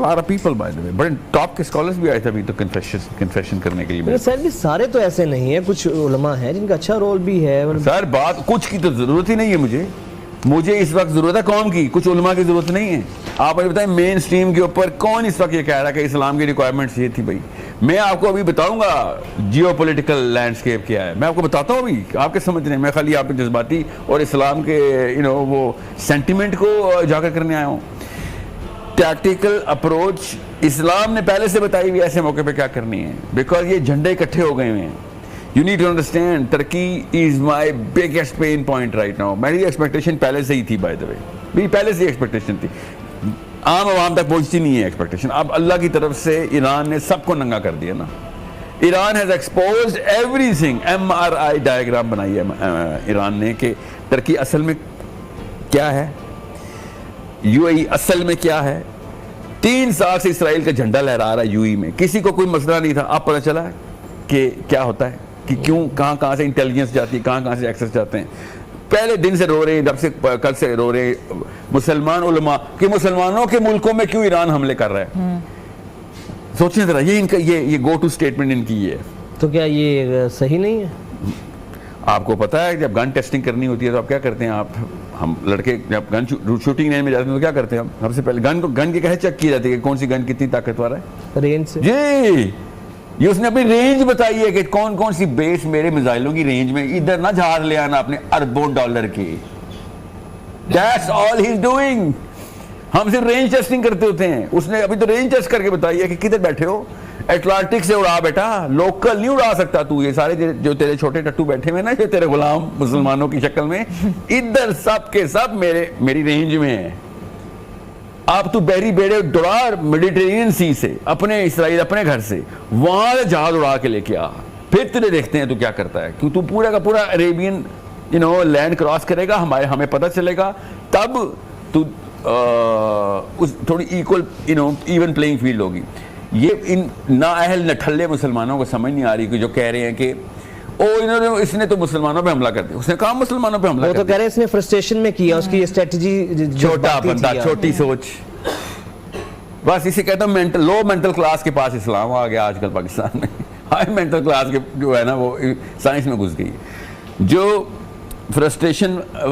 lot of people by the way, بڑے top کے scholars بھی آئے تھے ابھی تو کنفیشن کرنے کے لیے. سر بھی سارے تو ایسے نہیں ہیں, کچھ علماء ہیں جن کا اچھا رول بھی ہے. سر بات کچھ کی تو ضرورت ہی نہیں ہے مجھے اس وقت ضرورت ہے قوم کی, کچھ علماء کی ضرورت نہیں ہے. آپ مجھے بتائیں مین سٹریم کے اوپر کون اس وقت یہ کہہ رہا ہے کہ اسلام کی ریکوائرمنٹس یہ تھی. بھائی میں آپ کو ابھی بتاؤں گا جیو پولیٹیکل لینڈسکیپ کیا ہے, میں آپ کو بتاتا ہوں ابھی, آپ کے سمجھنے میں خالی آپ کے جذباتی اور اسلام کے وہ سینٹیمنٹ کو اجاگر کرنے آیا ہوں. ٹیکٹیکل اپروچ اسلام نے پہلے سے بتائی ہوئی ایسے موقع پہ کیا کرنی ہے, بیکاز یہ جھنڈے اکٹھے ہو گئے ہوئے ہیں. You need to understand, Turkey is my biggest pain point right now. میری ایکسپیکٹیشن پہلے سے ہی تھی by the way, میری پہلے سے ہی ایکسپیکٹیشن تھی, عام عوام تک پہنچتی نہیں ہے ایکسپیکٹیشن. اب اللہ کی طرف سے ایران نے سب کو ننگا کر دیا نا. Iran has exposed everything. MRI diagram بنائی ہے ایران نے کہ ترکی اصل میں کیا ہے, UAE اصل میں کیا ہے. 3 سال سے اسرائیل کا جھنڈا لہرا رہا ہے UAE میں, کسی کو کوئی مسئلہ نہیں تھا. اب پتہ چلا کہ کیا ہوتا ہے, کہ کیوں کہاں سے انٹیلیجنس جاتی ہے, کہاں سے ایکسس جاتے ہیں. پہلے دن سے رو رہے ہیں, جب سے کل سے رو رہے ہیں مسلمان علماء کہ مسلمانوں کے ملکوں میں کیوں ایران حملے کر رہا ہے. سوچیں ذرا, یہ ان کا یہ گو ٹو اسٹیٹمنٹ ان کی ہے. تو کیا یہ صحیح نہیں ہے؟ آپ کو پتا ہے جب گن ٹیسٹنگ کرنی ہوتی ہے تو آپ کیا کرتے ہیں, ہم لڑکے جب گن شوٹنگ رینج میں جاتے ہیں تو کیا کرتے ہیں, ہم سب سے پہلے گن کی کہے چیک کی جاتی ہے کہ کون سی گن کتنی طاقتور ہے رینج سے. جی, یہ اس نے اپنی رینج بتائی ہے کہ کون سی بیس میرے میزائلوں کی رینج میں, ادھر نہ جہاز لے آنا اپنے اربوں ڈالر کی. That's all he's doing. ہم صرف رینج ٹیسٹنگ کرتے ہوتے ہیں, اس نے ابھی تو رینج ٹیسٹ کر کے بتائی ہے کہ کدھر بیٹھے ہو, اٹلانٹک سے اڑا بیٹا, لوکل نہیں اڑا سکتا تو. یہ سارے جو تیرے چھوٹے ٹٹو بیٹھے ہوئے نا, جو تیرے غلام مسلمانوں کی شکل میں, ادھر سب کے سب میری رینج میں ہیں. آپ تو بحری بیڑے دوڑا میڈیٹرینین سی سے, اپنے اسرائیل اپنے گھر سے وہاں سے جہاز اڑا کے لے کے آ, پھر تجھے دیکھتے ہیں تو کیا کرتا ہے. کیوں تو پورا کا پورا عربین لینڈ کراس کرے گا, ہمیں پتہ چلے گا, تب تو تھوڑی ایون پلینگ فیلڈ ہوگی. یہ ان نااہل نٹھلے مسلمانوں کو سمجھ نہیں آ رہی کہ جو کہہ رہے ہیں کہ اس نے تو مسلمانوں پہ حملہ کر دیا. اس نے کہا مسلمانوں پہ حملہ کر دیا, وہ تو کہہ رہے ہیں اس نے فرسٹریشن میں کیا, اس کی اسٹریٹجی چھوٹا بندہ, چھوٹی سوچ. بس اسے کہتا ہوں لو مینٹل کلاس کے پاس اسلام آ گیا آج کل پاکستان میں. ہائی مینٹل کلاس کے جو ہے نا وہ سائنس میں گھس گئی. جو فرسٹریشن